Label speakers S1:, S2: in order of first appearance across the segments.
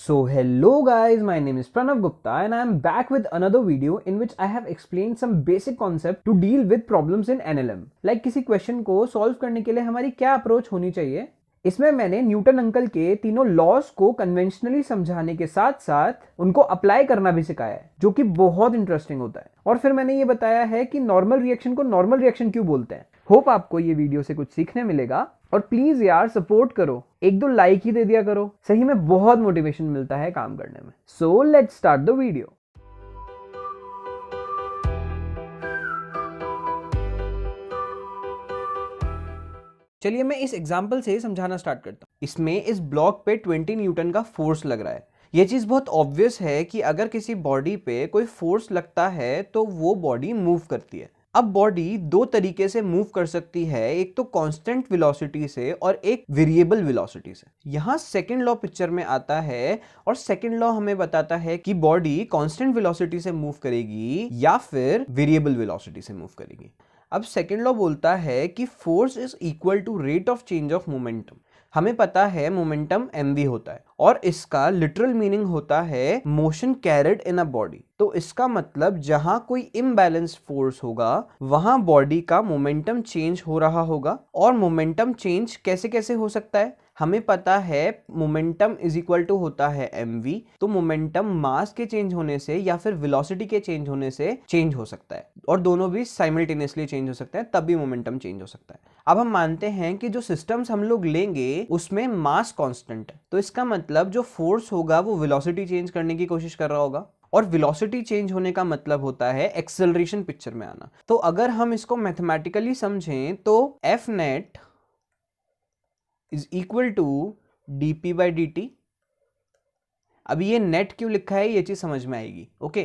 S1: So hello guys, my name is Pranav Gupta and I am back with another video in which I have explained some basic concept to deal with problems in NLM. Like किसी question को solve करने के लिए हमारी क्या approach होनी चाहिए। इसमें मैंने न्यूटन अंकल के तीनों लॉस को कन्वेंशनली समझाने के साथ साथ उनको अप्लाई करना भी सिखाया है, जो कि बहुत इंटरेस्टिंग होता है। और फिर मैंने ये बताया है कि नॉर्मल रिएक्शन को नॉर्मल रिएक्शन क्यों बोलते हैं। होप आपको ये वीडियो से कुछ सीखने मिलेगा और प्लीज यार सपोर्ट करो, एक दो लाइक ही दे दिया करो, सही में बहुत मोटिवेशन मिलता है काम करने में। So let's start the video. चलिए मैं इस एग्जांपल से समझाना स्टार्ट करता हूं। इसमें इस ब्लॉक पे 20 न्यूटन का फोर्स लग रहा है। ये चीज बहुत ऑब्वियस है कि अगर किसी बॉडी पे कोई फोर्स लगता है तो वो बॉडी मूव करती है। अब बॉडी दो तरीके से मूव कर सकती है, एक तो कांस्टेंट वेलोसिटी से और एक वेरिएबल वेलोसिटी से। यहाँ सेकंड लॉ पिक्चर में आता है और सेकंड लॉ हमें बताता है कि बॉडी कांस्टेंट वेलोसिटी से मूव करेगी या फिर वेरिएबल वेलोसिटी से मूव करेगी। अब सेकंड लॉ बोलता है कि force is equal to rate of change of momentum. हमें पता है मोमेंटम mv होता है और इसका लिटरल मीनिंग होता है motion carried in a body. तो इसका मतलब जहां कोई इम्बैलेंस फोर्स होगा वहां बॉडी का मोमेंटम चेंज हो रहा होगा। और मोमेंटम चेंज कैसे कैसे हो सकता है, हमें पता है मोमेंटम इज इक्वल टू होता है mv। तो मोमेंटम मास के चेंज होने से या फिर वेलोसिटी के चेंज होने से चेंज हो सकता है और दोनों भी साइमल्टेनियसली चेंज हो सकते हैं, तब भी मोमेंटम चेंज हो सकता है। अब हम मानते हैं कि जो सिस्टम्स हम लोग लेंगे उसमें मास कांस्टेंट है, तो इसका मतलब जो फोर्स होगा वो वेलोसिटी चेंज करने की कोशिश कर रहा होगा और वेलोसिटी चेंज होने का मतलब होता है एक्सेलरेशन पिक्चर में आना। तो अगर हम इसको मैथमेटिकली समझें तो F net is equal to dp by dt। अब ये नेट क्यों लिखा है ये चीज समझ में आएगी। ओके,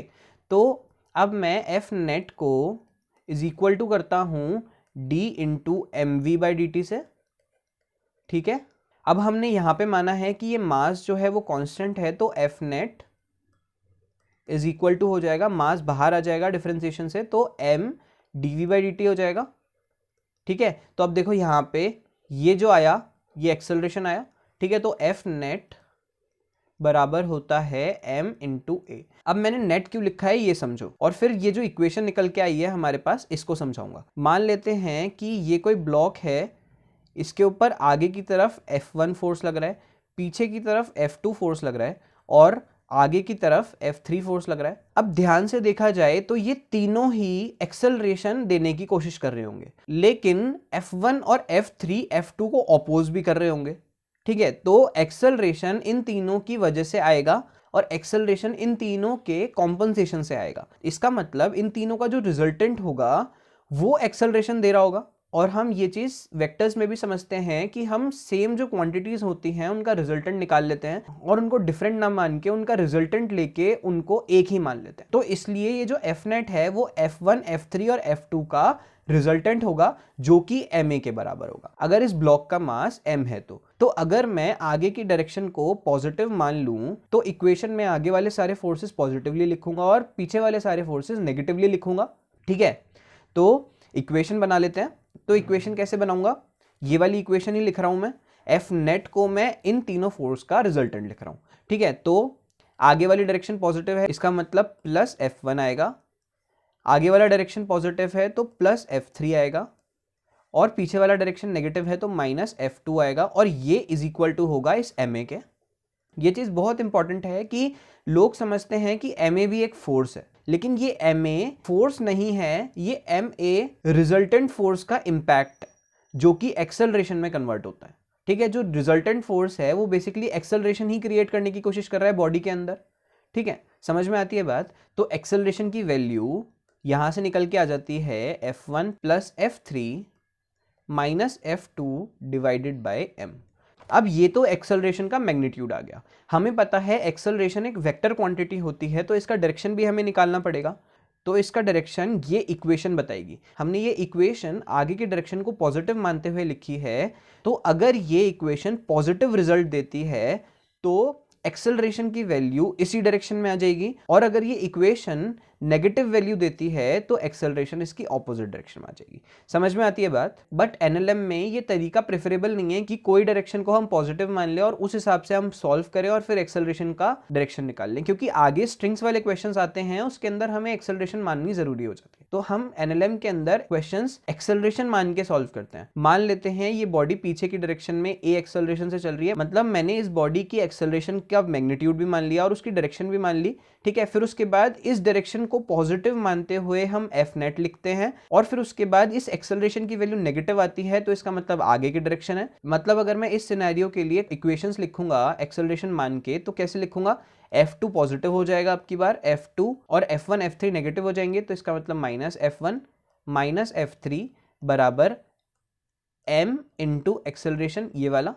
S1: तो अब मैं एफ नेट को इज इक्वल टू करता हूं d into mv by dt से। ठीक है, अब हमने यहां पे माना है कि ये मास जो है वो कांस्टेंट है, तो F net is equal to हो जाएगा, मास बाहर आ जाएगा डिफरेंशिएशन से, तो m dv बाई dt हो जाएगा। ठीक है, तो अब देखो यहां पे ये जो आया ये एक्सेलरेशन आया। ठीक है, तो एफ नेट बराबर होता है m इंटू ए। अब मैंने नेट क्यों लिखा है ये समझो और फिर ये जो इक्वेशन निकल के आई है हमारे पास इसको समझाऊंगा। मान लेते हैं कि ये कोई ब्लॉक है, इसके ऊपर आगे की तरफ F1 फोर्स लग रहा है, पीछे की तरफ F2 फोर्स लग रहा है और आगे की तरफ F3 फोर्स लग रहा है। अब ध्यान से देखा जाए तो ये तीनों ही एक्सेलरेशन देने की कोशिश कर रहे होंगे, लेकिन F1 और F3 F2 को अपोज भी कर रहे होंगे। ठीक है, तो एक्सेलरेशन इन तीनों की वजह से आएगा और एक्सेलरेशन इन तीनों के कॉम्पनसेशन से आएगा। इसका मतलब इन तीनों का जो रिजल्टेंट होगा वो एक्सेलरेशन दे रहा होगा। और हम ये चीज वेक्टर्स में भी समझते हैं कि हम सेम जो क्वांटिटीज होती हैं उनका रिजल्टेंट निकाल लेते हैं और उनको डिफरेंट ना मान के उनका रिजल्टेंट लेके उनको एक ही मान लेते हैं। तो इसलिए ये जो एफ नेट है वो F1, F3 और F2 का रिजल्टेंट होगा जो कि ma के बराबर होगा अगर इस ब्लॉक का मास m है। तो अगर मैं आगे की डायरेक्शन को पॉजिटिव मान लूं तो इक्वेशन में आगे वाले सारे फोर्सेस पॉजिटिवली लिखूंगा और पीछे वाले सारे फोर्सेस नेगेटिवली लिखूंगा। ठीक है, तो इक्वेशन बना लेते हैं। तो इक्वेशन कैसे बनाऊंगा, ये वाली इक्वेशन ही लिख रहा हूं मैं। एफ नेट को मैं इन तीनों फोर्स का रिजल्टेंट लिख रहा हूं। ठीक है, तो आगे वाली डायरेक्शन पॉजिटिव है, इसका मतलब प्लस F1 आएगा। आगे वाला डायरेक्शन पॉजिटिव है तो प्लस F3 आएगा और पीछे वाला डायरेक्शन नेगेटिव है तो माइनस F2 आएगा और ये इज इक्वल टू होगा इस ma के। ये चीज बहुत इंपॉर्टेंट है कि लोग समझते हैं कि ma भी एक फोर्स है, लेकिन ये ma फोर्स नहीं है, ये ma रिजल्टेंट फोर्स का इंपैक्ट है जो कि एक्सेलरेशन में कन्वर्ट होता है। ठीक है, जो रिजल्टेंट फोर्स है वो बेसिकली एक्सेलरेशन ही क्रिएट करने की कोशिश कर रहा है बॉडी के अंदर। ठीक है, समझ में आती है बात। तो एक्सेलरेशन की वैल्यू यहां से निकल के आ जाती है F1 plus F3 minus F2 divided by m। अब ये तो एक्सेलरेशन का मैग्नीट्यूड आ गया। हमें पता है एक्सेलरेशन एक वेक्टर क्वांटिटी होती है, तो इसका डायरेक्शन भी हमें निकालना पड़ेगा। तो इसका डायरेक्शन ये इक्वेशन बताएगी। हमने ये इक्वेशन आगे की डायरेक्शन को पॉजिटिव मानते हुए लिखी है, तो अगर ये इक्वेशन पॉजिटिव रिजल्ट देती है तो एक्सेलरेशन की वैल्यू इसी डायरेक्शन में आ जाएगी। और अगर ये इक्वेशन नेगेटिव वैल्यू देती है तो एक्सेलरेशन इसकी ऑपोजिट डायरेक्शन में आ जाएगी। समझ में आती है बात? बट एनएलएम में ये तरीका प्रेफरेबल नहीं है कि कोई डायरेक्शन को हम पॉजिटिव मान लें और उस हिसाब से हम सॉल्व करें और फिर एक्सेलरेशन का डायरेक्शन निकाल लें, क्योंकि आगे स्ट्रिंग्स वाले क्वेश्चंस आते हैं उसके अंदर हमें एक्सेलरेशन माननी जरूरी हो जाती है। तो हम एनएलएम के अंदर क्वेश्चंस एक्सेलरेशन मान के सॉल्व करते हैं। मान लेते हैं ये बॉडी पीछे की डायरेक्शन में ए एक्सेलरेशन से चल रही है, मतलब मैंने इस बॉडी की एक्सेलरेशन का मैग्नीट्यूड भी मान लिया और उसकी डायरेक्शन भी मान ली, ठीक है। फिर उसके बाद इस डायरेक्शन को पॉजिटिव मानते हुए हम एफ नेट लिखते हैं और फिर उसके बाद इस एक्सेलरेशन की वैल्यू नेगेटिव आती है तो इसका मतलब आगे की डायरेक्शन है। मतलब अगर मैं इस सिनेरियो के लिए इक्वेशंस लिखूंगा एक्सेलरेशन मान के तो कैसे लिखूंगा, F2 पॉजिटिव हो जाएगा आपकी बार, F2 और F1 F3 नेगेटिव हो जाएंगे तो इसका मतलब माइनस F1 माइनस F3 बराबर m इंटू एक्सेलरेशन ये वाला,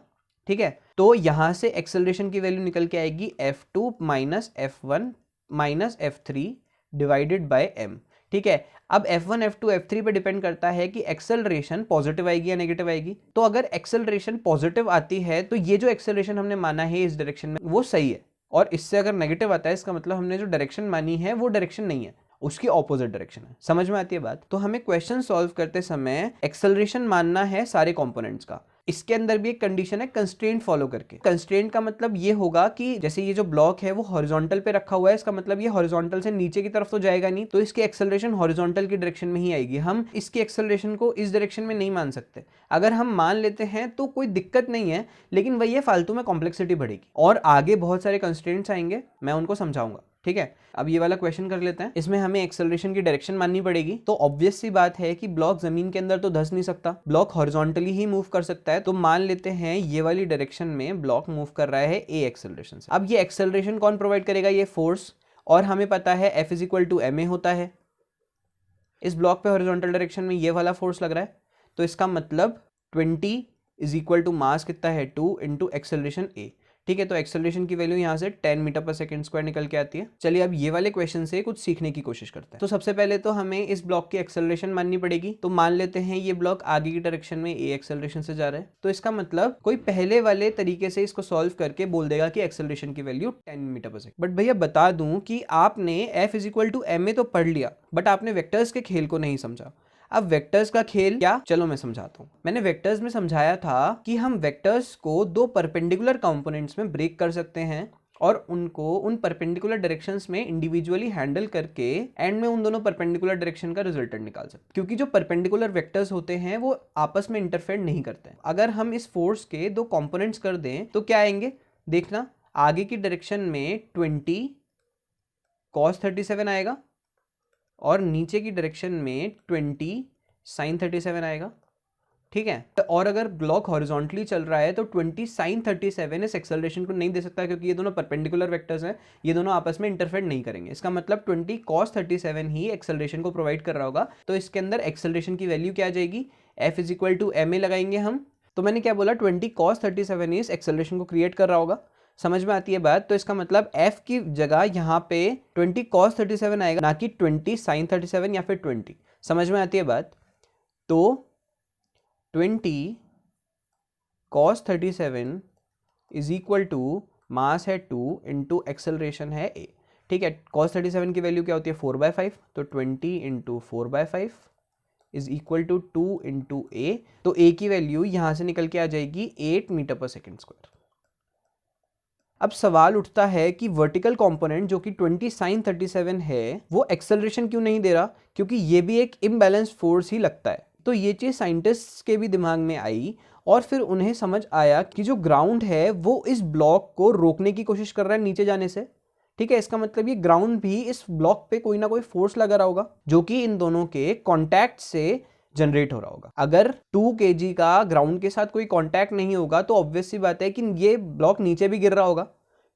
S1: ठीक है। तो यहां से एक्सेलरेशन की वैल्यू निकल के आएगी F2 minus F1 minus F3 divided by m, ठीक है। अब F1 F2 F3 पे डिपेंड करता है कि एक्सेलरेशन पॉजिटिव आएगी या नेगेटिव आएगी। तो अगर एक्सेलरेशन पॉजिटिव आती है तो ये जो एक्सेलरेशन हमने माना है इस डायरेक्शन में वो सही है, और इससे अगर नेगेटिव आता है इसका मतलब हमने जो डायरेक्शन मानी है वो डायरेक्शन नहीं है, उसकी ऑपोजिट डायरेक्शन है। समझ में आती है बात? तो हमें क्वेश्चन सॉल्व करते समय एक्सेलरेशन मानना है सारे कंपोनेंट्स का। इसके अंदर भी एक कंडीशन है कंस्ट्रेंट फॉलो करके। कंस्ट्रेंट का मतलब ये होगा कि जैसे ये जो ब्लॉक है वो हॉरिजॉन्टल पे रखा हुआ है, इसका मतलब ये हॉरिजॉन्टल से नीचे की तरफ तो जाएगा नहीं, तो इसकी एक्सेलरेशन हॉरिजॉन्टल की डायरेक्शन में ही आएगी। हम इसकी एक्सेलरेशन को इस डायरेक्शन में नहीं मान सकते। अगर हम मान लेते हैं तो कोई दिक्कत नहीं है, लेकिन वही है फालतू में कॉम्प्लेक्सिटी बढ़ेगी और आगे बहुत सारे कंस्ट्रेंट्स आएंगे, मैं उनको समझाऊंगा, ठीक है। अब ये वाला क्वेश्चन कर लेते हैं। इसमें हमें एक्सेलरेशन की डायरेक्शन माननी पड़ेगी। तो ऑब्वियस सी बात है कि ब्लॉक जमीन के अंदर तो धंस नहीं सकता, ब्लॉक हॉरिजॉन्टली ही मूव कर सकता है। तो मान लेते हैं ये वाली डायरेक्शन में ब्लॉक मूव कर रहा है ए एक्सेलरेशन से। अब ये एक्सेलरेशन कौन प्रोवाइड करेगा, ये फोर्स, और हमें पता है F इक्वल टू ma होता है। इस ब्लॉक पे हॉरिजॉन्टल डायरेक्शन में ये वाला फोर्स लग रहा है, तो इसका मतलब 20 इज इक्वल टू मास कितना है 2 इंटू एक्सेलरेशन a, ठीक है। तो एक्सेलरेशन की वैल्यू यहाँ से 10 मीटर पर सेकंड स्क्वायर निकल के आती है। चलिए अब ये वाले क्वेश्चन से कुछ सीखने की कोशिश करते हैं। तो सबसे पहले तो हमें इस ब्लॉक की एक्सेलरेशन माननी पड़ेगी। तो मान लेते हैं ये ब्लॉक आगे की डायरेक्शन में ए एक्सेलरेशन से जा रहा है, तो इसका मतलब कोई पहले वाले तरीके से इसको सॉल्व करके बोल देगा कि एक्सेलरेशन की वैल्यू 10 मीटर पर सेकंड। बट भैया बता दूं कि आपने F is equal to ma तो पढ़ लिया, बट आपने वेक्टर्स के खेल को नहीं समझा। अब वेक्टर्स का खेल क्या, चलो मैं समझाता हूँ। मैंने वेक्टर्स में समझाया था कि हम वेक्टर्स को दो परपेंडिकुलर कंपोनेंट्स में ब्रेक कर सकते हैं और उनको उन परपेंडिकुलर डायरेक्शंस में इंडिविजुअली हैंडल करके एंड में उन दोनों परपेंडिकुलर डायरेक्शन का रिजल्टेंट निकाल सकते हैं, क्योंकि जो परपेंडिकुलर वेक्टर्स होते हैं वो आपस में इंटरफेयर नहीं करते हैं। अगर हम इस फोर्स के दो कंपोनेंट्स कर दें तो क्या आएंगे, देखना, आगे की डायरेक्शन में 20 cos 37 आएगा और नीचे की डायरेक्शन में 20 sin 37 आएगा, ठीक है। और अगर ब्लॉक हॉरिजॉन्टली चल रहा है तो 20 sin 37 इस एक्सेलरेशन को नहीं दे सकता, क्योंकि ये दोनों परपेंडिकुलर वेक्टर्स हैं, ये दोनों आपस में इंटरफेयर नहीं करेंगे। इसका मतलब 20 cos 37 ही एक्सेलरेशन को प्रोवाइड कर रहा होगा। तो इसके अंदर एक्सेलरेशन की वैल्यू क्या आ जाएगी, F is equal to ma लगाएंगे हम। तो मैंने क्या बोला, 20 cos 37 ही इस एक्सेलरेशन को क्रिएट कर रहा होगा। समझ में आती है बात? तो इसका मतलब F की जगह यहाँ पे 20 cos 37 आएगा, ना कि 20 sin 37 या फिर 20। समझ में आती है बात? तो 20 cos 37 is equal to mass है 2 इंटू एक्सेलरेशन है a, ठीक है। cos 37 की वैल्यू क्या होती है 4/5, तो 20 into 4/5 is equal to 2 into a। तो a की वैल्यू यहां से निकल के आ जाएगी 8 मीटर पर सेकेंड स्क्वायर। अब सवाल उठता है कि वर्टिकल कंपोनेंट जो कि 20 sin 37 है वो एक्सेलरेशन क्यों नहीं दे रहा, क्योंकि ये भी एक इम्बैलेंस फोर्स ही लगता है। तो ये चीज साइंटिस्ट्स के भी दिमाग में आई और फिर उन्हें समझ आया कि जो ग्राउंड है वो इस ब्लॉक को रोकने की कोशिश कर रहा है नीचे जाने से, ठीक है। इसका मतलब ये ग्राउंड भी इस ब्लॉक पे कोई ना कोई फोर्स लगा रहा होगा जो कि इन दोनों के कॉन्टैक्ट से जनरेट हो रहा होगा। अगर 2 kg का ग्राउंड के साथ कोई कांटेक्ट नहीं होगा तो ऑब्वियस सी बात है कि ये ब्लॉक नीचे भी गिर रहा होगा,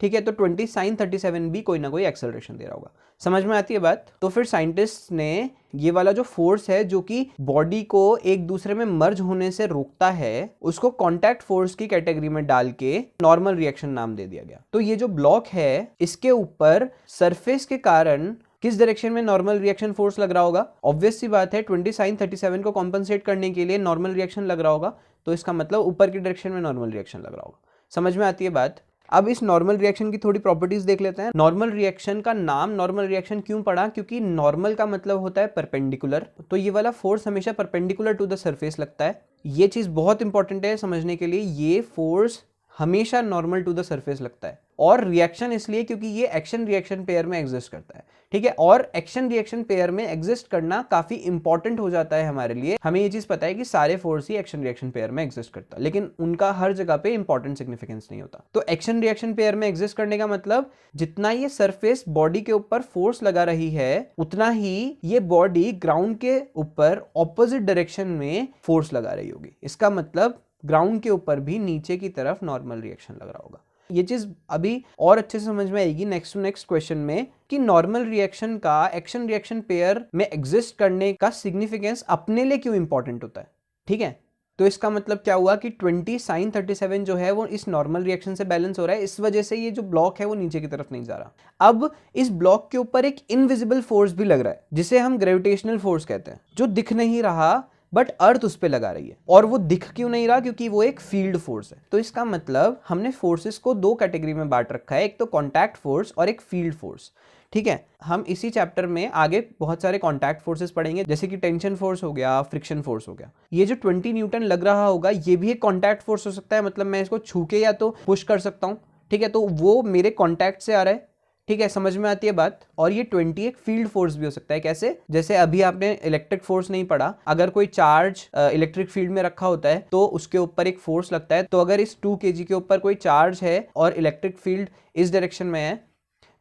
S1: ठीक है। तो 20 sin 37 भी कोई ना कोई एक्सेलरेशन दे रहा होगा। समझ में आती है बात? तो फिर साइंटिस्ट ने ये वाला जो फोर्स है जो कि बॉडी को एक दूसरे में मर्ज होने से रोकता है उसको कांटेक्ट फोर्स की कैटेगरी में डाल के नॉर्मल रिएक्शन नाम दे दिया गया। तो ये जो ब्लॉक है इसके ऊपर सरफेस के कारण किस डायरेक्शन में नॉर्मल रिएक्शन फोर्स लग रहा होगा, ऑब्वियस सी बात है 20 sin 37 को कॉम्पनसेट करने के लिए नॉर्मल रिएक्शन लग रहा होगा, तो इसका मतलब ऊपर की डायरेक्शन में नॉर्मल रिएक्शन लग रहा होगा। समझ में आती है बात? अब इस नॉर्मल रिएक्शन की थोड़ी प्रॉपर्टीज देख लेते हैं। नॉर्मल रिएक्शन का नाम नॉर्मल रिएक्शन क्यों पड़ा? क्योंकि नॉर्मल का मतलब होता है परपेंडिकुलर, तो ये वाला फोर्स हमेशा परपेंडिकुलर टू द सरफेस लगता है। ये चीज बहुत इंपॉर्टेंट है समझने के लिए, ये फोर्स हमेशा नॉर्मल टू द सरफेस लगता है। और रिएक्शन इसलिए क्योंकि ये एक्शन रिएक्शन पेयर में एग्जिस्ट करता है, ठीक है। और एक्शन रिएक्शन पेयर में एग्जिस्ट करना काफी इंपॉर्टेंट हो जाता है हमारे लिए। हमें ये चीज पता है कि सारे फोर्स ही एक्शन रिएक्शन पेयर में एग्जिस्ट करता है, लेकिन उनका हर जगह पे इंपॉर्टेंट सिग्निफिकेंस नहीं होता। तो एक्शन रिएक्शन पेयर में एग्जिस्ट करने का मतलब जितना ये सरफेस बॉडी के ऊपर फोर्स लगा रही है, उतना ही ये बॉडी ग्राउंड के ऊपर ऑपोजिट डायरेक्शन में फोर्स लगा रही होगी। इसका मतलब ग्राउंड के ऊपर भी नीचे की तरफ नॉर्मल रिएक्शन लग रहा होगा। ये चीज अभी और अच्छे से समझ में आएगी नेक्स्ट टू नेक्स्ट क्वेश्चन में कि नॉर्मल रिएक्शन का एक्शन रिएक्शन पेयर में एग्जिस्ट करने का सिग्निफिकेंस अपने लिए क्यों इंपॉर्टेंट होता है, ठीक है। तो इसका मतलब क्या हुआ कि 20 sin 37 जो है वो इस नॉर्मल रिएक्शन से बैलेंस हो रहा है, इस वजह से ये जो ब्लॉक है वो नीचे की तरफ नहीं जा रहा। अब इस ब्लॉक के ऊपर एक इनविजिबल फोर्स भी लग रहा है जिसे हम ग्रेविटेशनल फोर्स कहते हैं, जो दिख नहीं रहा बट अर्थ उस पर लगा रही है। और वो दिख क्यों नहीं रहा? क्योंकि वो एक फील्ड फोर्स है। तो इसका मतलब हमने फोर्सेस को दो कैटेगरी में बांट रखा है, एक तो कॉन्टैक्ट फोर्स और एक फील्ड फोर्स, ठीक है। हम इसी चैप्टर में आगे बहुत सारे कॉन्टैक्ट फोर्सेस पढ़ेंगे, जैसे कि टेंशन फोर्स हो गया, फ्रिक्शन फोर्स हो गया। ये जो 20 न्यूटन लग रहा होगा ये भी एक कॉन्टैक्ट फोर्स हो सकता है, मतलब मैं इसको छू के या तो पुश कर सकता हूं, ठीक है, तो वो मेरे कॉन्टैक्ट से आ रहा है, ठीक है, समझ में आती है बात। और ये 20 एक फील्ड फोर्स भी हो सकता है। कैसे? जैसे अभी आपने इलेक्ट्रिक फोर्स नहीं पढ़ा, अगर कोई चार्ज इलेक्ट्रिक फील्ड में रखा होता है तो उसके ऊपर एक फोर्स लगता है। तो अगर इस 2 kg के ऊपर कोई चार्ज है और इलेक्ट्रिक फील्ड इस डायरेक्शन में है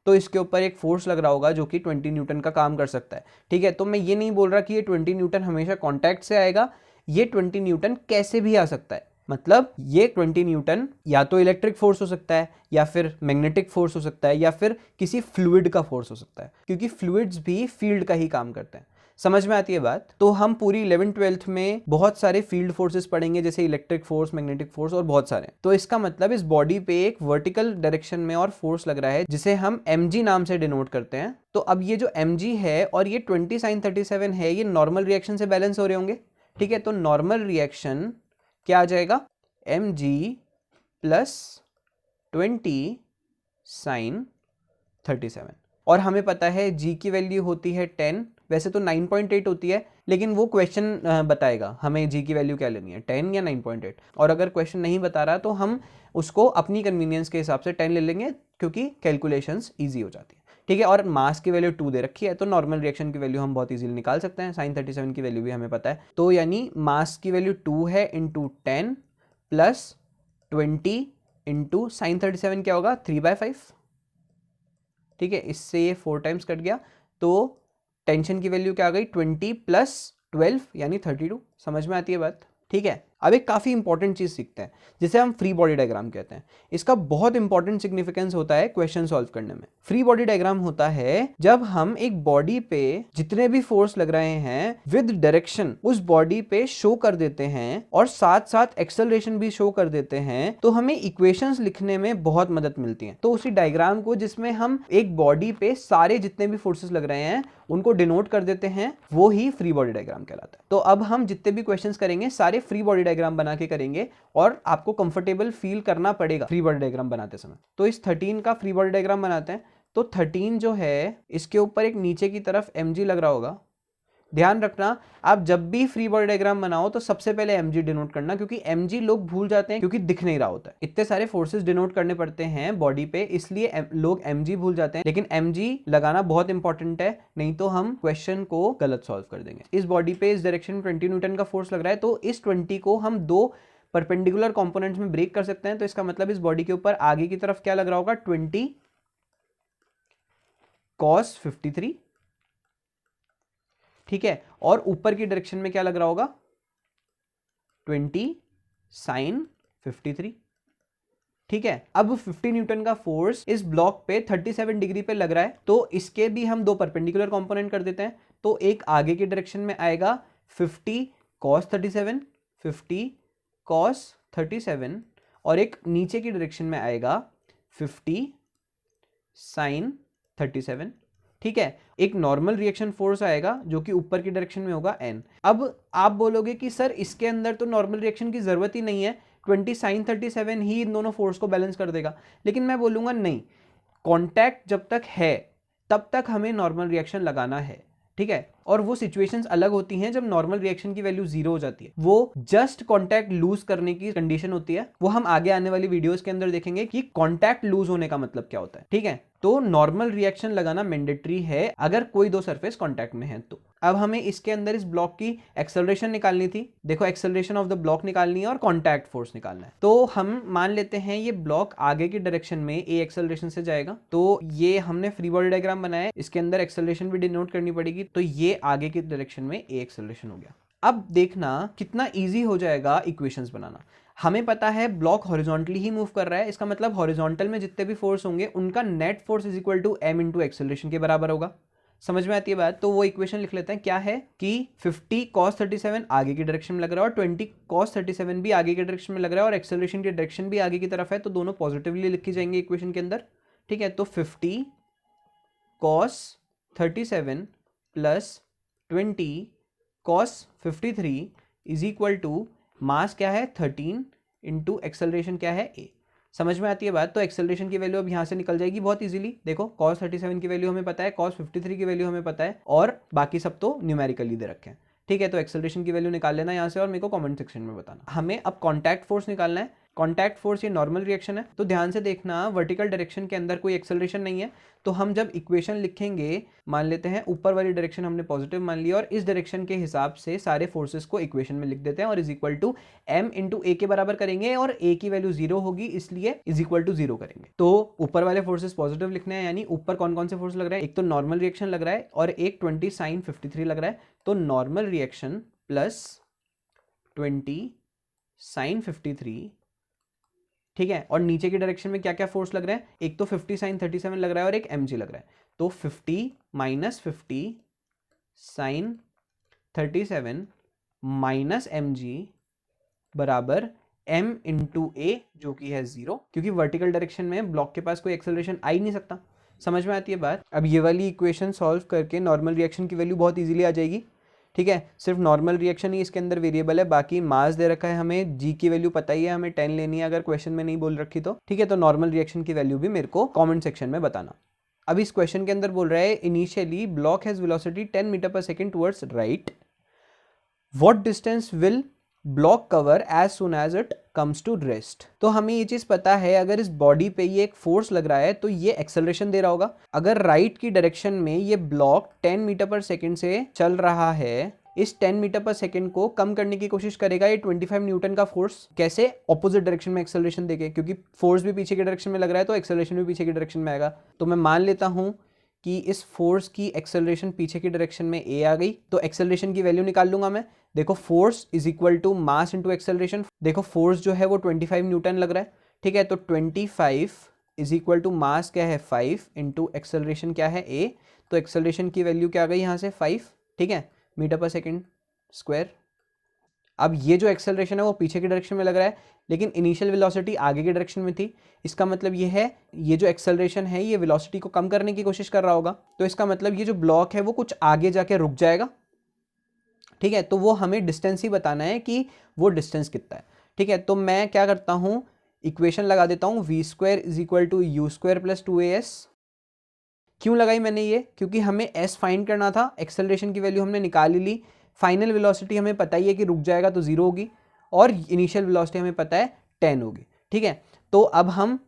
S1: तो इसके ऊपर एक फोर्स लग रहा होगा जो कि 20 न्यूटन का काम कर सकता है, ठीक है। तो मैं ये नहीं बोल रहा कि ये 20 न्यूटन हमेशा कॉन्टैक्ट से आएगा, ये 20 न्यूटन कैसे भी आ सकता है। मतलब ये 20 न्यूटन या तो इलेक्ट्रिक फोर्स हो सकता है, या फिर मैग्नेटिक फोर्स हो सकता है, या फिर किसी फ्लूइड का फोर्स हो सकता है, क्योंकि फ्लूइड्स भी फील्ड का ही काम करते हैं। समझ में आती है बात? तो हम पूरी 11th-12th में बहुत सारे फील्ड फोर्सेस पढ़ेंगे, जैसे इलेक्ट्रिक फोर्स, मैग्नेटिक फोर्स और बहुत सारे। तो इसका मतलब इस बॉडी पे एक वर्टिकल डायरेक्शन में और फोर्स लग रहा है जिसे हम mg नाम से डिनोट करते हैं। तो अब ये जो mg है और ये 20 sin 37 है, ये नॉर्मल रिएक्शन से बैलेंस हो रहे होंगे, ठीक है। तो नॉर्मल रिएक्शन क्या आ जाएगा? mg plus 20 sin 37। और हमें पता है g की वैल्यू होती है 10, वैसे तो 9.8 होती है, लेकिन वो क्वेश्चन बताएगा हमें g की वैल्यू क्या लेनी है, 10 या 9.8। और अगर क्वेश्चन नहीं बता रहा तो हम उसको अपनी कन्वीनियंस के हिसाब से 10 ले लेंगे, क्योंकि कैलकुलेशंस ईजी हो जाती है, ठीक है। और मास की वैल्यू 2 दे रखी है, तो नॉर्मल रिएक्शन की वैल्यू हम बहुत इजीली निकाल सकते हैं। sin 37 की वैल्यू भी हमें पता है, तो यानी मास की वैल्यू 2 है इंटू 10 प्लस 20 इंटू sin 37 क्या होगा? 3/5, ठीक है। इससे ये 4 टाइम्स कट गया, तो टेंशन की वैल्यू क्या आ गई? 20 प्लस 12 यानी 32। समझ में आती है बात, ठीक है। अब एक काफी इंपॉर्टेंट चीज सीखते हैं जिसे हम फ्री बॉडी डायग्राम कहते हैं। इसका बहुत इंपॉर्टेंट सिग्निफिकेंस होता है क्वेश्चन सॉल्व करने में। फ्री बॉडी डायग्राम होता है जब हम एक बॉडी पे जितने भी फोर्स लग रहे हैं विद डायरेक्शन उस बॉडी पे शो कर देते हैं और साथ साथ एक्सेलरेशन भी शो कर देते हैं, तो हमें इक्वेशंस लिखने में बहुत मदद मिलती है। तो उसी डायग्राम को जिसमें हम एक बॉडी पे सारे जितने भी फोर्सेस लग रहे हैं उनको डिनोट कर देते हैं, वो ही फ्री बॉडी डायग्राम कहलाता है। तो अब हम जितने भी क्वेश्चंस करेंगे सारे फ्री बॉडी डायग्राम बना के करेंगे, और आपको कंफर्टेबल फील करना पड़ेगा फ्री बॉडी डायग्राम बनाते समय। तो इस 13 का फ्री बॉडी डायग्राम बनाते हैं। तो 13 जो है इसके ऊपर एक नीचे की तरफ mg लग रहा होगा। ध्यान रखना, आप जब भी फ्री बॉडी डायग्राम बनाओ तो सबसे पहले mg डिनोट करना, क्योंकि mg लोग भूल जाते हैं क्योंकि दिख नहीं रहा होता है। इतने सारे फोर्सेस डिनोट करने पड़ते हैं बॉडी पे, इसलिए लोग mg भूल जाते हैं। लेकिन mg लगाना बहुत इंपॉर्टेंट है, नहीं तो हम क्वेश्चन को गलत सॉल्व कर देंगे। इस बॉडी पे इस डायरेक्शन में 20 न्यूटन का फोर्स लग रहा है, तो इस 20 को हम दो परपेंडिकुलर कंपोनेंट्स में ब्रेक कर सकते हैं। तो इसका मतलब इस बॉडी के ऊपर आगे की तरफ क्या लग रहा होगा? 20 cos 53, ठीक है। और ऊपर की डायरेक्शन में क्या लग रहा होगा? 20 sin 53, ठीक है। अब 50 न्यूटन का फोर्स इस ब्लॉक पे 37 डिग्री पे लग रहा है, तो इसके भी हम दो परपेंडिकुलर कंपोनेंट कर देते हैं। तो एक आगे की डायरेक्शन में आएगा 50 cos 37, 50 cos 37, और एक नीचे की डायरेक्शन में आएगा 50 sin 37, ठीक है। एक नॉर्मल रिएक्शन फोर्स आएगा जो कि ऊपर की डायरेक्शन में होगा n। अब आप बोलोगे कि सर इसके अंदर तो नॉर्मल रिएक्शन की जरूरत ही नहीं है, 20 sin 37 ही इन दोनों फोर्स को बैलेंस कर देगा। लेकिन मैं बोलूँगा नहीं, कॉन्टैक्ट जब तक है तब तक हमें नॉर्मल रिएक्शन लगाना है, ठीक है। और वो सिचुएशंस अलग होती हैं जब नॉर्मल रिएक्शन की वैल्यू 0 हो जाती है, वो जस्ट कॉन्टैक्ट लूज करने की कंडीशन होती है। वो हम आगे आने वाली वीडियोस के अंदर देखेंगे कि कॉन्टैक्ट लूज होने का मतलब क्या होता है, ठीक है। तो नॉर्मल रिएक्शन लगाना मैंडेटरी है अगर कोई दो सरफेस कॉन्टैक्ट में है तो। अब हमें इसके अंदर इस ब्लॉक की एक्सेलरेशन निकालनी थी। देखो, एक्सेलरेशन ऑफ द ब्लॉक निकालनी है और कॉन्टैक्ट फोर्स निकालना है। तो हम मान लेते हैं ये ब्लॉक आगे की डायरेक्शन में ए एक्सेलरेशन से जाएगा। तो ये हमने फ्री बॉडी डायग्राम बनाया है, इसके अंदर एक्सेलरेशन भी डिनोट करनी पड़ेगी। तो ये आगे की डायरेक्शन में ए एक्सेलरेशन हो गया। अब देखना कितना ईजी हो जाएगा इक्वेशंस बनाना। हमें पता है ब्लॉक हॉरिजॉन्टली ही मूव कर रहा है, इसका मतलब हॉरिजॉन्टल में जितने भी फोर्स होंगे उनका net force is equal to m into acceleration के बराबर होगा। समझ में आती है बात? तो वो इक्वेशन लिख लेते हैं। क्या है कि 50 cos 37 आगे की डायरेक्शन में लग रहा है और 20 cos 37 भी आगे की डायरेक्शन में लग रहा है और एक्सेलरेशन की डायरेक्शन भी आगे की तरफ है, तो दोनों पॉजिटिवली लिखी जाएंगे इक्वेशन के अंदर, ठीक है। तो 50 cos 37 plus 20 cos 53 is equal to mass क्या है 13 इंटू एक्सेलरेशन क्या है a। समझ में आती है बात? तो एक्सेलरेशन की वैल्यू अब यहाँ से निकल जाएगी बहुत इजीली। देखो, cos 37 की वैल्यू हमें पता है, cos 53 की वैल्यू हमें पता है और बाकी सब तो न्यूमेरिकली दे रखे हैं, ठीक है। तो एक्सेलरेशन की वैल्यू निकाल लेना यहाँ से और मेरे को कमेंट सेक्शन में बताना। हमें अब कॉन्टैक्ट फोर्स निकालना है। कॉन्टैक्ट फोर्स ये नॉर्मल रिएक्शन है, तो ध्यान से देखना, वर्टिकल डायरेक्शन के अंदर कोई एक्सेलरेशन नहीं है। तो हम जब इक्वेशन लिखेंगे, मान लेते हैं ऊपर वाली डायरेक्शन हमने पॉजिटिव मान लिया और इस डायरेक्शन के हिसाब से सारे फोर्सेस को इक्वेशन में लिख देते हैं और is equal to m into a के बराबर करेंगे और a की वैल्यू 0 होगी, इसलिए इज इक्वल टू 0 करेंगे। तो ऊपर वाले फोर्सेस पॉजिटिव लिखने हैं, यानी ऊपर कौन कौन से फोर्स लग रहा है, एक तो नॉर्मल रिएक्शन लग रहा है और एक 20 साइन 53 लग रहा है। तो नॉर्मल रिएक्शन प्लस 20 साइन 53, ठीक है। और नीचे की डायरेक्शन में क्या क्या फोर्स लग रहे हैं, एक तो 50 साइन 37 लग रहा है और एक mg लग रहा है। तो 50 माइनस 50 साइन 37 माइनस mg बराबर m इंटू ए, जो कि है 0, क्योंकि वर्टिकल डायरेक्शन में ब्लॉक के पास कोई एक्सेलरेशन आ ही नहीं सकता। समझ में आती है बात? अब ये वाली इक्वेशन सॉल्व करके नॉर्मल रिएक्शन की वैल्यू बहुत इजीली आ जाएगी, ठीक है। सिर्फ नॉर्मल रिएक्शन ही इसके अंदर वेरिएबल है, बाकी मास दे रखा है हमें, जी की वैल्यू पता ही है, हमें 10 लेनी है अगर क्वेश्चन में नहीं बोल रखी तो, ठीक है। तो नॉर्मल रिएक्शन की वैल्यू भी मेरे को कमेंट सेक्शन में बताना। अब इस क्वेश्चन के अंदर बोल रहा है initially block has velocity 10 metre पर second towards right, what distance will block cover as soon as it comes to rest. तो हमें ये चीज पता है, अगर इस बॉडी पे ये एक फोर्स लग रहा है तो ये एक्सेलरेशन दे रहा होगा। अगर राइट की डायरेक्शन में ये ब्लॉक 10 मीटर पर सेकंड से चल रहा है, इस 10 मीटर पर सेकंड को कम करने की कोशिश करेगा ये 25 न्यूटन का फोर्स। कैसे? ऑपोजिट डायरेक्शन में एक्सेलरेशन देके, क्योंकि फोर्स भी पीछे की डायरेक्शन में लग रहा है तो एक्सेलरेशन भी पीछे की डायरेक्शन में आएगा। तो मैं मान लेता हूं कि इस फोर्स की एक्सेलरेशन पीछे की डायरेक्शन में a आ गई, तो एक्सेलरेशन की वैल्यू निकाल लूंगा मैं। देखो, force is equal to mass into acceleration. देखो, फोर्स जो है वो 25 न्यूटन लग रहा है, ठीक है। तो 25 इज इक्वल टू मास क्या है 5 इंटू एक्सेलरेशन क्या है a। तो एक्सेलरेशन की वैल्यू क्या आ गई यहाँ से 5, ठीक है, मीटर पर सेकेंड स्क्वायर। अब ये जो एक्सेलरेशन है वो पीछे की डायरेक्शन में लग रहा है, लेकिन इनिशियल वेलोसिटी आगे की डायरेक्शन में थी। इसका मतलब ये है, ये जो एक्सेलरेशन है ये वेलोसिटी को कम करने की कोशिश कर रहा होगा। तो इसका मतलब ये जो ब्लॉक है वो कुछ आगे जाके रुक जाएगा, ठीक है। तो वो हमें डिस्टेंस ही बताना है कि वो डिस्टेंस कितना है, ठीक है। तो मैं क्या करता हूँ, इक्वेशन लगा देता हूँ, v square is equal to u square plus 2as। क्यों लगाई मैंने ये? क्योंकि हमें s फाइंड करना था, एक्सेलरेशन की वैल्यू हमने निकाल ही ली, फाइनल वेलोसिटी हमें पता ही है कि रुक जाएगा तो 0 होगी और इनिशियल वेलोसिटी हमें पता है 10 होगी, ठीक है। तो अब हम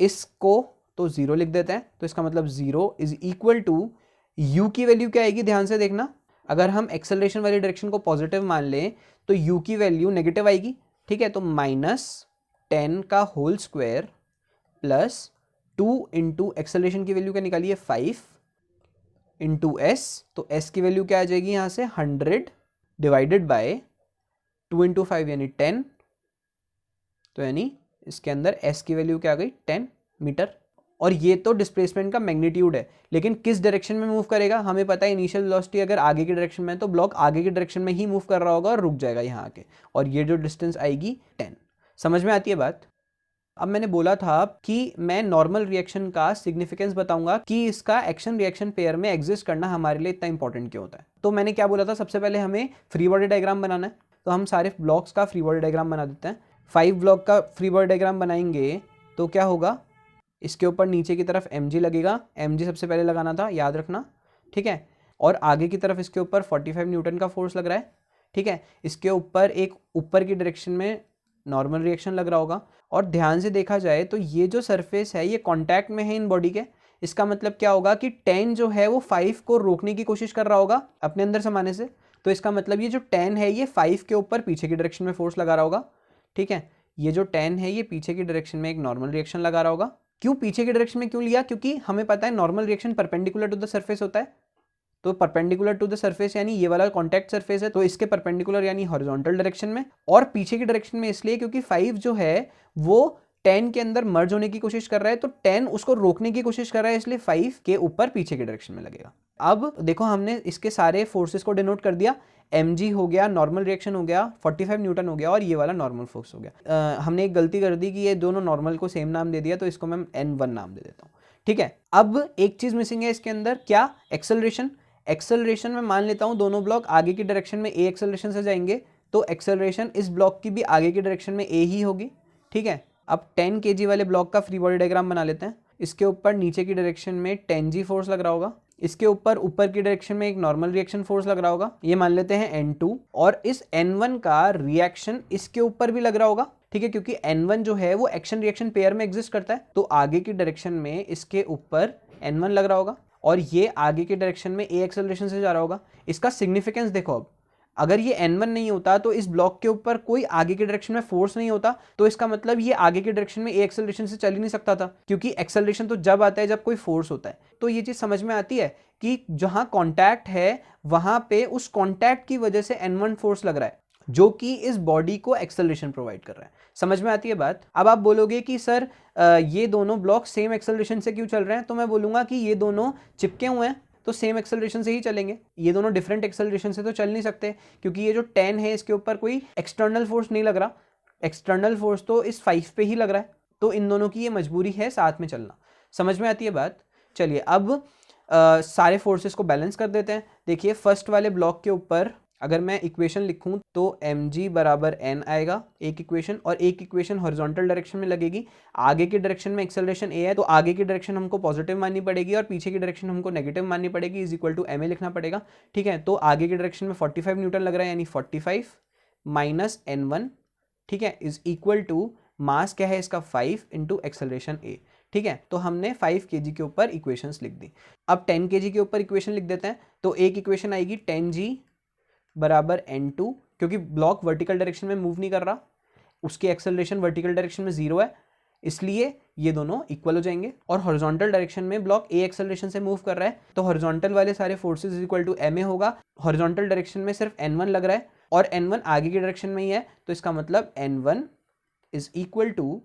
S1: इसको तो 0 लिख देते हैं, तो इसका मतलब 0 इज इक्वल टू u की वैल्यू क्या आएगी, ध्यान से देखना। अगर हम एक्सेलरेशन वाली डायरेक्शन को पॉजिटिव मान लें तो u की वैल्यू नेगेटिव आएगी, ठीक है। तो -10 का whole square plus 2 into acceleration की वैल्यू क्या निकाली है 5 इंटू एस। तो s की वैल्यू क्या आ जाएगी यहाँ से 100 डिवाइडेड बाय 2 इंटू 5 यानी 10। तो यानी इसके अंदर s की वैल्यू क्या आ गई 10 मीटर। और ये तो डिस्प्लेसमेंट का मैग्नीट्यूड है, लेकिन किस डायरेक्शन में मूव करेगा हमें पता है। इनिशियल वेलोसिटी अगर आगे की डायरेक्शन में है तो ब्लॉक आगे की डायरेक्शन में ही मूव कर रहा होगा और रुक जाएगा यहाँ आके, और ये जो डिस्टेंस आएगी 10। समझ में आती है बात? अब मैंने बोला था कि मैं नॉर्मल रिएक्शन का सिग्निफिकेंस बताऊंगा कि इसका एक्शन रिएक्शन पेयर में एग्जिस्ट करना हमारे लिए इतना इंपॉर्टेंट क्यों होता है। तो मैंने क्या बोला था, सबसे पहले हमें फ्री बॉडी डायग्राम बनाना है, तो हम सारे ब्लॉक्स का फ्री बॉडी डायग्राम बना देते हैं। 5 ब्लॉक का फ्री बॉडी डायग्राम बनाएंगे तो क्या होगा, इसके ऊपर नीचे की तरफ mg लगेगा, mg सबसे पहले लगाना था, याद रखना, ठीक है। और आगे की तरफ इसके ऊपर 45 न्यूटन का फोर्स लग रहा है, ठीक है। इसके ऊपर एक ऊपर की डायरेक्शन में नॉर्मल रिएक्शन लग रहा होगा। और ध्यान से देखा जाए तो ये जो सरफेस है ये कांटेक्ट में है इन बॉडी के। इसका मतलब क्या होगा कि 10 जो है वो 5 को रोकने की कोशिश कर रहा होगा अपने अंदर समाने से। तो इसका मतलब ये जो 10 है ये 5 के ऊपर पीछे की डायरेक्शन में फोर्स लगा रहा होगा, ठीक है। ये जो 10 है ये पीछे की डायरेक्शन में एक नॉर्मल रिएक्शन लगा रहा होगा। क्यों पीछे की डायरेक्शन में क्यों लिया, क्योंकि हमें पता है normal reaction perpendicular to the surface होता है। तो परपेंडिकुलर टू द सरफेस यानी ये वाला कांटेक्ट सरफेस है, तो इसके परपेंडिकुलर यानी हॉरिजॉन्टल डायरेक्शन में, और पीछे की डायरेक्शन में इसलिए क्योंकि 5 जो है वो 10 के अंदर मर्ज होने की कोशिश कर रहा है, तो 10 उसको रोकने की कोशिश कर रहा है, इसलिए 5 के ऊपर पीछे की डायरेक्शन में लगेगा। अब देखो हमने इसके सारे फोर्सेस को डिनोट कर दिया, mg हो गया, नॉर्मल रिएक्शन हो गया, 45 न्यूटन हो गया, और ये वाला नॉर्मल फोर्स हो गया। हमने एक गलती कर दी कि ये दोनों नॉर्मल को सेम नाम दे दिया, तो इसको मैं n1 नाम दे देता हूँ, ठीक है। अब एक चीज मिसिंग है इसके अंदर, क्या, एक्सेलरेशन। एक्सेलरेशन में मान लेता हूं दोनों ब्लॉक आगे की डायरेक्शन में a एक्सेलरेशन से जाएंगे, तो एक्सेलरेशन इस ब्लॉक की भी आगे की डायरेक्शन में a ही होगी, ठीक है। अब 10 kg वाले ब्लॉक का फ्री बॉडी डायग्राम बना लेते हैं। इसके ऊपर नीचे की डायरेक्शन में 10g फोर्स लग रहा होगा, इसके ऊपर की डायरेक्शन में एक नॉर्मल रिएक्शन फोर्स लग रहा होगा, ये मान लेते हैं n2, और इस n1 का रिएक्शन इसके ऊपर भी लग रहा होगा, ठीक है, क्योंकि n1 जो है वो एक्शन रिएक्शन पेयर में एग्जिस्ट करता है। तो आगे की डायरेक्शन में इसके ऊपर n1 लग रहा होगा, और ये आगे के डायरेक्शन में a एक्सेलरेशन से जा रहा होगा। इसका सिग्निफिकेंस देखो, अब अगर ये n1 नहीं होता तो इस ब्लॉक के ऊपर कोई आगे के डायरेक्शन में फोर्स नहीं होता, तो इसका मतलब ये आगे के डायरेक्शन में a एक्सेलरेशन से चल ही नहीं सकता था, क्योंकि एक्सेलरेशन तो जब आता है जब कोई फोर्स होता है। तो ये चीज समझ में आती है कि जहां कॉन्टैक्ट है वहां पे उस कॉन्टैक्ट की वजह से n1 फोर्स लग रहा है, जो कि इस बॉडी को एक्सेलरेशन प्रोवाइड कर रहा है। समझ में आती है बात। अब आप बोलोगे कि सर ये दोनों ब्लॉक सेम एक्सेलरेशन से क्यों चल रहे हैं, तो मैं बोलूंगा कि ये दोनों चिपके हुए हैं तो सेम एक्सेलरेशन से ही चलेंगे। ये दोनों डिफरेंट एक्सेलरेशन से तो चल नहीं सकते, क्योंकि ये जो 10 है इसके ऊपर कोई एक्सटर्नल फोर्स नहीं लग रहा, एक्सटर्नल फोर्स तो इस 5 पे ही लग रहा है, तो इन दोनों की ये मजबूरी है साथ में चलना। समझ में आती है बात। चलिए अब सारे फोर्सेस को बैलेंस कर देते हैं। देखिए फर्स्ट वाले ब्लॉक के ऊपर अगर मैं इक्वेशन लिखूं तो mg बराबर n आएगा एक इक्वेशन, और एक इक्वेशन हॉरिजॉन्टल डायरेक्शन में लगेगी। आगे की डायरेक्शन में एक्सेलरेशन a है, तो आगे की डायरेक्शन हमको पॉजिटिव माननी पड़ेगी और पीछे की डायरेक्शन हमको नेगेटिव माननी पड़ेगी, इज इक्वल टू ma लिखना पड़ेगा, ठीक है। तो आगे की डायरेक्शन में 45 न्यूटन लग रहा है, यानी 45 माइनस n1, ठीक है, इज इक्वल टू मास क्या है इसका 5 इंटू एक्सेलरेशन a, ठीक है। तो हमने 5 kg के ऊपर इक्वेशंस लिख दी। अब 10 kg के ऊपर इक्वेशन लिख देते हैं। तो एक इक्वेशन आएगी 10g बराबर n2, क्योंकि ब्लॉक वर्टिकल डायरेक्शन में मूव नहीं कर रहा, उसकी एक्सेलरेशन वर्टिकल डायरेक्शन में 0 है, इसलिए ये दोनों इक्वल हो जाएंगे। और हॉरिजॉन्टल डायरेक्शन में ब्लॉक a एक्सेलरेशन से मूव कर रहा है, तो हॉरिजॉन्टल वाले सारे forces is equal to ma होगा। हॉरिजॉन्टल डायरेक्शन में सिर्फ n1 लग रहा है और n1 आगे की डायरेक्शन में ही है, तो इसका मतलब n1 is equal to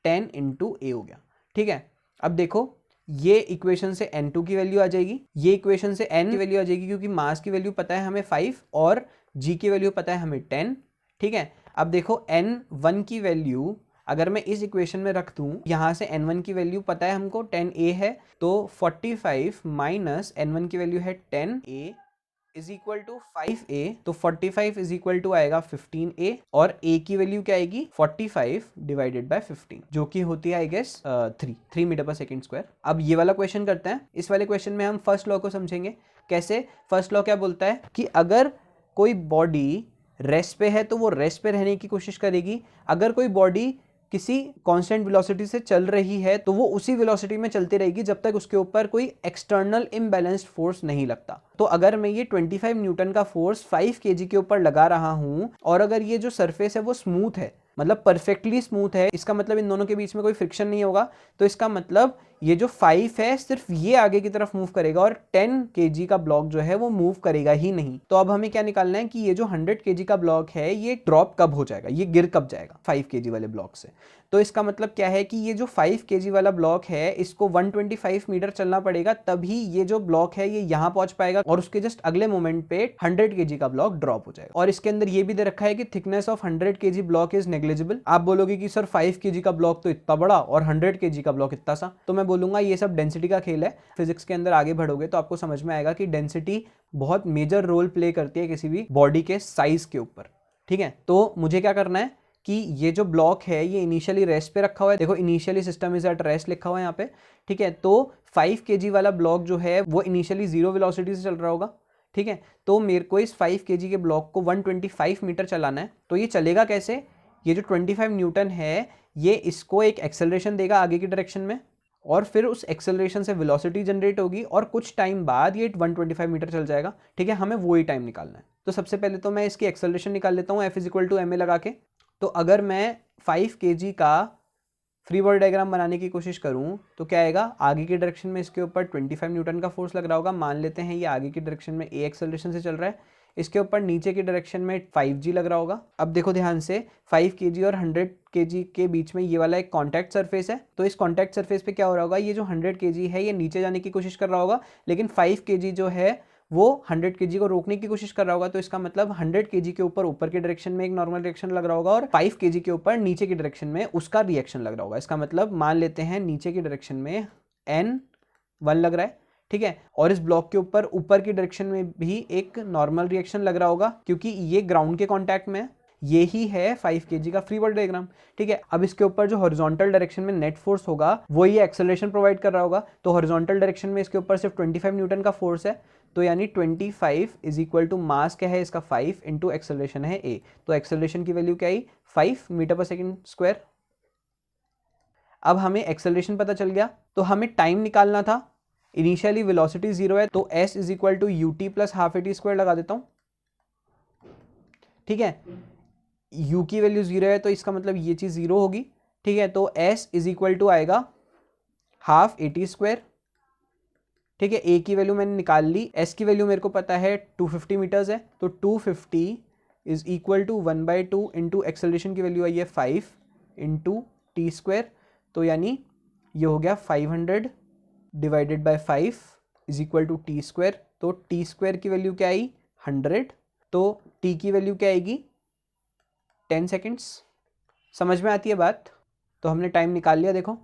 S1: 10 into a हो गया, ठीक है। अब देखो ये इक्वेशन से n2 की वैल्यू आ जाएगी, ये इक्वेशन से n की वैल्यू आ जाएगी, क्योंकि मास की वैल्यू पता है हमें 5 और g की वैल्यू पता है हमें 10, ठीक है। अब देखो n1 की वैल्यू अगर मैं इस इक्वेशन में रख दूं, यहां से n1 की वैल्यू पता है हमको 10a है, तो 45 माइनस n1 की वैल्यू है 10a is equal to 5a, तो 45 इज इक्वल टू आएगा 15a, और a की वैल्यू क्या आएगी 45 डिवाइडेड बाय 15, जो कि होती है आई गेस 3 मीटर पर सेकंड स्क्वायर। अब ये वाला क्वेश्चन करते हैं। इस वाले क्वेश्चन में हम फर्स्ट लॉ को समझेंगे। कैसे? फर्स्ट लॉ क्या बोलता है कि अगर कोई बॉडी रेस्ट पे है तो वो रेस्ट पे रहने की कोशिश करेगी, अगर कोई बॉडी किसी कांस्टेंट वेलोसिटी से चल रही है तो वो उसी वेलोसिटी में चलती रहेगी जब तक उसके ऊपर कोई एक्सटर्नल इम्बैलेंस्ड फोर्स नहीं लगता। तो अगर मैं ये 25 न्यूटन का फोर्स 5 kg के ऊपर लगा रहा हूं, और अगर ये जो सरफेस है वो स्मूथ है, मतलब परफेक्टली स्मूथ है, इसका मतलब इन दोनों के बीच में कोई फ्रिक्शन नहीं होगा, तो इसका मतलब ये जो 5 है सिर्फ ये आगे की तरफ मूव करेगा और 10 kg का ब्लॉक जो है वो मूव करेगा ही नहीं। तो अब हमें क्या निकालना है कि ये जो 100 kg का ब्लॉक है ये ड्रॉप कब हो जाएगा, ये गिर कब जाएगा 5 kg वाले ब्लॉक से। तो इसका मतलब क्या है कि ये जो 5 kg वाला ब्लॉक है इसको 125 मीटर चलना पड़ेगा, तभी ये जो ब्लॉक है ये यहाँ पहुंच पाएगा और उसके जस्ट अगले मोमेंट पे 100 kg का ब्लॉक ड्रॉप हो जाएगा। और इसके अंदर ये भी दे रखा है कि thickness of 100 kg block is negligible. आप बोलोगे कि सर 5 kg का ब्लॉक तो इतना बड़ा और 100 kg का ब्लॉक इतना सा, तो मैं बोलूंगा ये सब डेंसिटी का खेल है। फिजिक्स के अंदर आगे बढ़ोगे तो आपको समझ में आएगा कि डेंसिटी बहुत मेजर रोल प्ले करती है किसी भी बॉडी के साइज के ऊपर, ठीक है। तो मुझे क्या करना है कि ये जो ब्लॉक है ये इनिशियली रेस्ट पे रखा हुआ है, देखो initially system is at rest लिखा हुआ है यहाँ पे, ठीक है। तो 5 kg वाला ब्लॉक जो है वो इनिशियली 0 वेलोसिटी से चल रहा होगा, ठीक है। तो मेरे को इस 5 kg के ब्लॉक को 125 मीटर चलाना है। तो ये चलेगा कैसे, ये जो 25 न्यूटन है ये इसको एक एक्सेलरेशन देगा आगे की डायरेक्शन में, और फिर उस एक्सेलरेशन से वेलोसिटी जनरेट होगी और कुछ टाइम बाद ये 125 मीटर चल जाएगा, ठीक है। हमें वो ही टाइम निकालना है। तो सबसे पहले तो मैं इसकी एक्सेलरेशन निकाल लेता हूँ F = ma लगा के। तो अगर मैं 5 kg का फ्री बॉडी डायग्राम बनाने की कोशिश करूं तो क्या आएगा, आगे की डायरेक्शन में इसके ऊपर 25 न्यूटन का फोर्स लग रहा होगा। मान लेते हैं ये आगे की डायरेक्शन में a एक्सेलरेशन से चल रहा है, इसके ऊपर नीचे की डायरेक्शन में 5g लग रहा होगा। अब देखो ध्यान से, 5 kg और 100 kg के बीच में ये वाला एक कॉन्टैक्ट सरफेस है। तो इस कॉन्टैक्ट सरफेस पे क्या हो रहा होगा, ये जो 100 kg है ये नीचे जाने की कोशिश कर रहा होगा, लेकिन 5 kg जो है वो 100 kg को रोकने की कोशिश कर रहा होगा। तो इसका मतलब 100 kg के ऊपर की डायरेक्शन में एक नॉर्मल रिएक्शन लग रहा होगा और 5 kg के ऊपर नीचे की डायरेक्शन में उसका रिएक्शन लग रहा होगा। इसका मतलब मान लेते हैं नीचे की डायरेक्शन में N1 लग रहा है, ठीक है, और इस ब्लॉक के ऊपर की डायरेक्शन में भी एक नॉर्मल रिएक्शन लग रहा होगा, क्योंकि ये ग्राउंड के कॉन्टैक्ट में है। ये ही है 5 kg का फ्री बॉडी डायग्राम, ठीक है। अब इसके ऊपर जो हॉरिजॉन्टल डायरेक्शन में नेट फोर्स होगा वो ये एक्सेलरेशन प्रोवाइड कर रहा होगा। तो हॉरिजॉन्टल डायरेक्शन में इसके ऊपर सिर्फ 25 न्यूटन का फोर्स है, तो यानी 25 = मास क्या है इसका 5 इंटू एक्सेलरेशन है a। तो एक्सेलरेशन की वैल्यू क्या आई, 5 मीटर/सेकंड²। अब हमें एक्सेलरेशन पता चल गया, तो हमें टाइम निकालना था। इनिशियली वेलोसिटी 0 है, तो s = ut + ½ लगा देता हूं, ठीक है। u की वैल्यू 0 है तो इसका मतलब ये चीज 0 होगी, ठीक है। तो s = आएगा ½ at², ठीक है। a की वैल्यू मैंने निकाल ली, s की वैल्यू मेरे को पता है 250 मीटर्स है, तो 250 = 1/2 इंटू एक्सेलरेशन की वैल्यू आई है 5 इंटू t²। तो यानी ये हो गया 500 डिवाइडेड बाय 5 = t²। तो t² की वैल्यू क्या आई, 100। तो t की वैल्यू क्या आएगी, 10 सेकेंड्स। समझ में आती है बात। तो हमने टाइम निकाल लिया। देखो,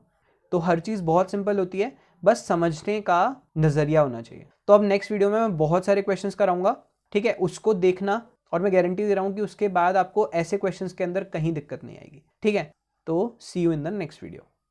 S1: तो हर चीज़ बहुत सिंपल होती है, बस समझने का नज़रिया होना चाहिए। तो अब नेक्स्ट वीडियो में मैं बहुत सारे क्वेश्चंस कराऊंगा, ठीक है, उसको देखना, और मैं गारंटी दे रहा हूँ कि उसके बाद आपको ऐसे क्वेश्चंस के अंदर कहीं दिक्कत नहीं आएगी, ठीक है। तो see you in the next video.